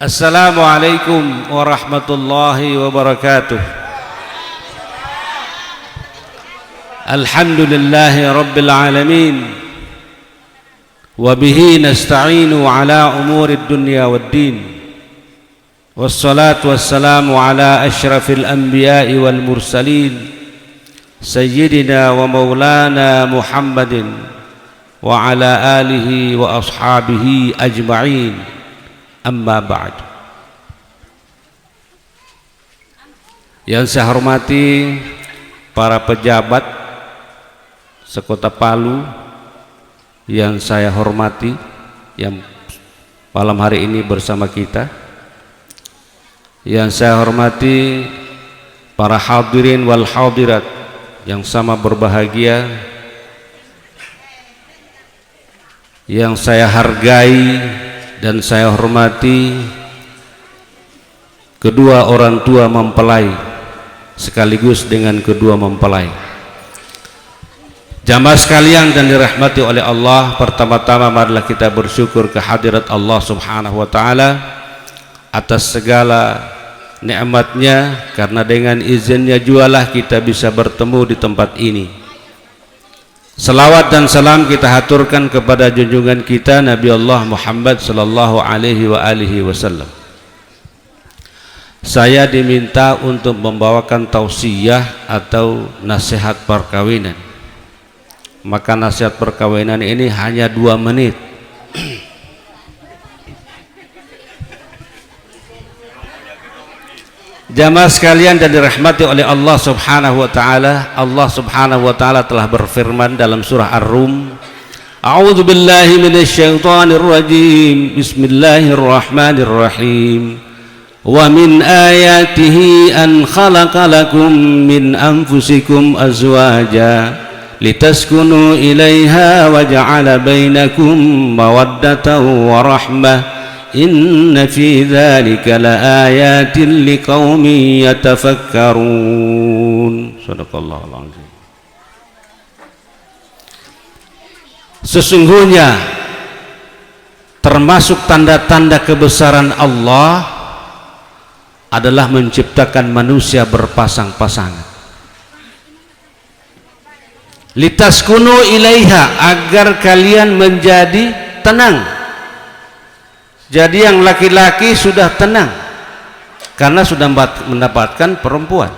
Assalamualaikum warahmatullahi wabarakatuh. Alhamdulillahi rabbil alamin. Wabihi nasta'inu ala umuri dunya waddin. Wassalatu wassalamu ala ashrafil anbiya'i wal mursalin, Sayyidina wa maulana Muhammadin wa ala alihi wa ashabihi ajma'in. Amma ba'd. Yang saya hormati para pejabat sekota Palu, yang saya hormati yang malam hari ini bersama kita, yang saya hormati para hadirin wal hadirat yang sama berbahagia, yang saya hargai dan saya hormati kedua orang tua mempelai sekaligus dengan kedua mempelai. Jamaah sekalian dan dirahmati oleh Allah, pertama-tama marilah kita bersyukur kehadirat Allah Subhanahu wa taala atas segala nikmatnya, karena dengan izinnya jualah kita bisa bertemu di tempat ini. Salawat dan salam kita haturkan kepada junjungan kita Nabi Allah Muhammad sallallahu alaihi wasallam. Saya diminta untuk membawakan tausiah atau nasihat perkawinan. Maka nasihat perkawinan ini hanya 2 menit. Jamaah sekalian dan dirahmati oleh Allah Subhanahu wa taala, Allah Subhanahu wa taala telah berfirman dalam surah Ar-Rum, A'udzu billahi minasyaitonir rajim. Bismillahirrahmanirrahim. Wa min ayatihi an khalaqa lakum min anfusikum azwaja litaskunu ilaiha wa ja'ala bainakum mawaddatan wa rahmah. Inna fi dzalika laayatin liqaumin yatafakkarun. Shadaqallahul azim. Sesungguhnya termasuk tanda-tanda kebesaran Allah adalah menciptakan manusia berpasang-pasangan. Litaskunu ilaiha, agar kalian menjadi tenang. Jadi yang laki-laki sudah tenang karena sudah mendapatkan perempuan.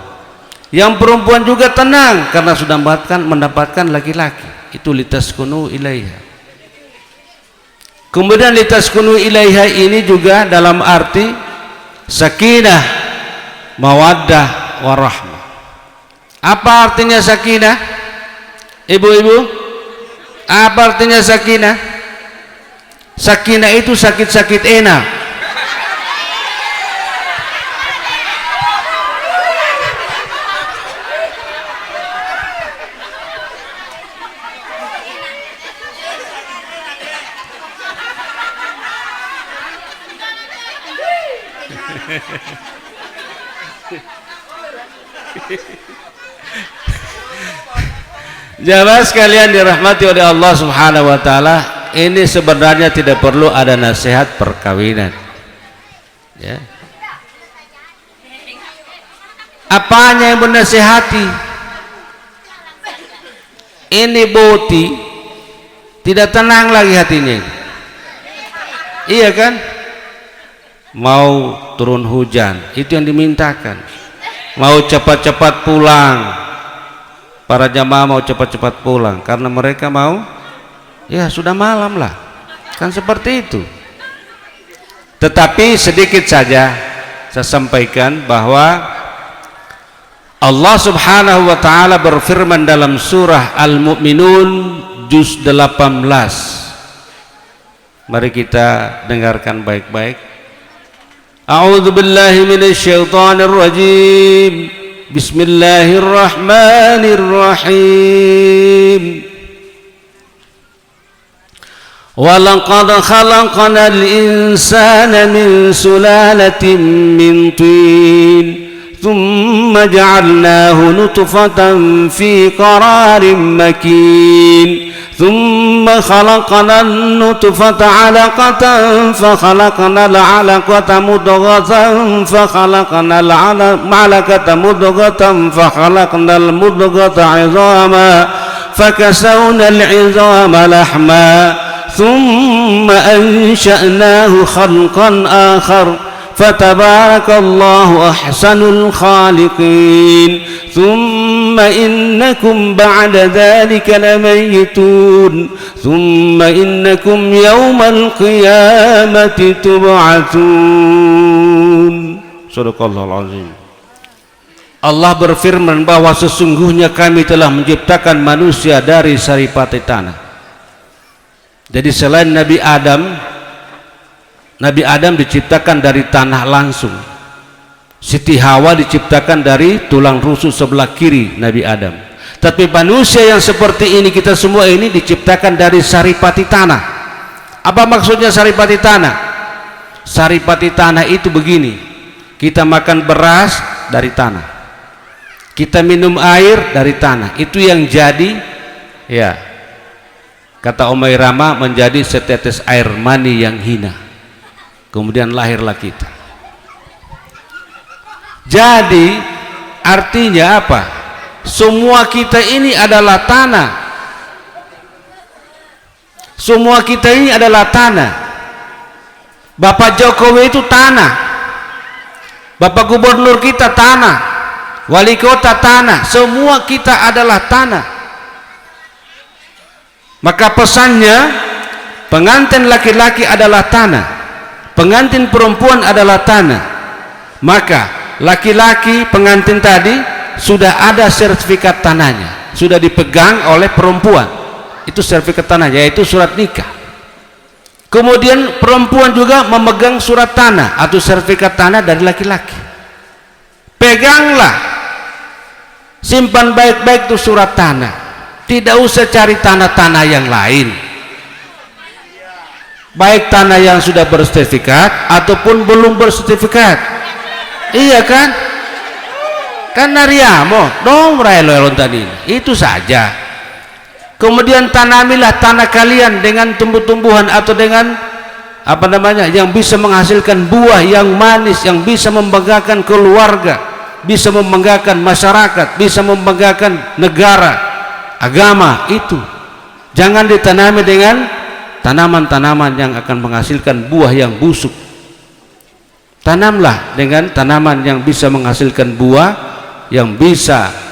Yang perempuan juga tenang karena sudah mendapatkan laki-laki. Itu litaskunu ilaiha. Kemudian litaskunu ilaiha ini juga dalam arti sakinah, mawaddah, warahmah. Apa artinya sakinah? Ibu-ibu, apa artinya sakinah? Sakinah itu sakit-sakit enak. Jamaah sekalian dirahmati oleh Allah Subhanahu wa taala, ini sebenarnya tidak perlu ada nasihat perkawinan, ya. Apanya yang menasihati? Ini boti tidak tenang lagi hatinya, iya kan? Mau turun hujan, itu yang dimintakan. Mau cepat-cepat pulang, para jamaah mau cepat-cepat pulang karena mereka mau, ya sudah malam lah, kan seperti itu. Tetapi sedikit saja saya sampaikan bahwa Allah Subhanahu wa taala berfirman dalam surah Al-Mu'minun juz 18. Mari kita dengarkan baik-baik. A'udzu billahi minasyaitonir rajim. Bismillahirrahmanirrahim. وَلَقَدْ خَلَقْنَا الْإِنسَانَ مِنْ سُلَالَةٍ مِنْ طِينٍ ثُمَّ جعلناه نطفة في قرار مكين ثم خلقنا النطفة علقة فخلقنا العلقة مضغة فخلقنا العلقة مضغة فخلقنا المضغة عظاما فكسونا العظام لحما ثم أنشأناه خلقا آخر فتبارك الله أحسن الخالقين ثم إنكم بعد ذلك لميتون ثم إنكم يوم القيامة تبعثون. Sadaqallahul azim. Allah berfirman bahwa sesungguhnya kami telah menciptakan manusia dari saripati tanah. Jadi selain Nabi Adam diciptakan dari tanah langsung. Siti Hawa diciptakan dari tulang rusuk sebelah kiri Nabi Adam. Tapi manusia yang seperti ini, kita semua ini diciptakan dari saripati tanah. Apa maksudnya saripati tanah? Saripati tanah itu begini, kita makan beras dari tanah, kita minum air dari tanah. Itu yang jadi, ya, kata Umairama, menjadi setetes air mani yang hina. Kemudian lahirlah kita. Jadi artinya apa? Semua kita ini adalah tanah. Semua kita ini adalah tanah. Bapak Jokowi itu tanah, Bapak Gubernur kita tanah, Wali Kota tanah, semua kita adalah tanah. Maka pesannya, pengantin laki-laki adalah tanah, pengantin perempuan adalah tanah. Maka laki-laki pengantin tadi sudah ada sertifikat tanahnya, sudah dipegang oleh perempuan. Itu sertifikat tanahnya, yaitu surat nikah. Kemudian perempuan juga memegang surat tanah atau sertifikat tanah dari laki-laki. Peganglah, simpan baik-baik itu surat tanah. Tidak usah cari tanah-tanah yang lain, baik tanah yang sudah bersertifikat ataupun belum bersertifikat. Iya kan? Kan nariamo dong railo tadi. Itu saja. Kemudian tanamilah tanah kalian dengan tumbuh-tumbuhan atau dengan apa namanya, yang bisa menghasilkan buah yang manis, yang bisa membanggakan keluarga, bisa membanggakan masyarakat, bisa membanggakan negara, agama. Itu jangan ditanami dengan tanaman-tanaman yang akan menghasilkan buah yang busuk. Tanamlah dengan tanaman yang bisa menghasilkan buah yang bisa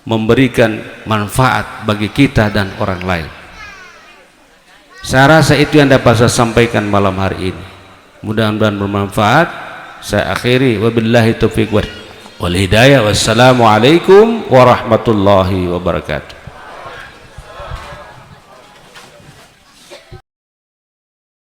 memberikan manfaat bagi kita dan orang lain. Saya rasa itu yang dapat saya sampaikan malam hari ini. Mudah-mudahan bermanfaat. Saya akhiri, wabillahi taufiq wal hidayah. Wassalamualaikum warahmatullahi wabarakatuh.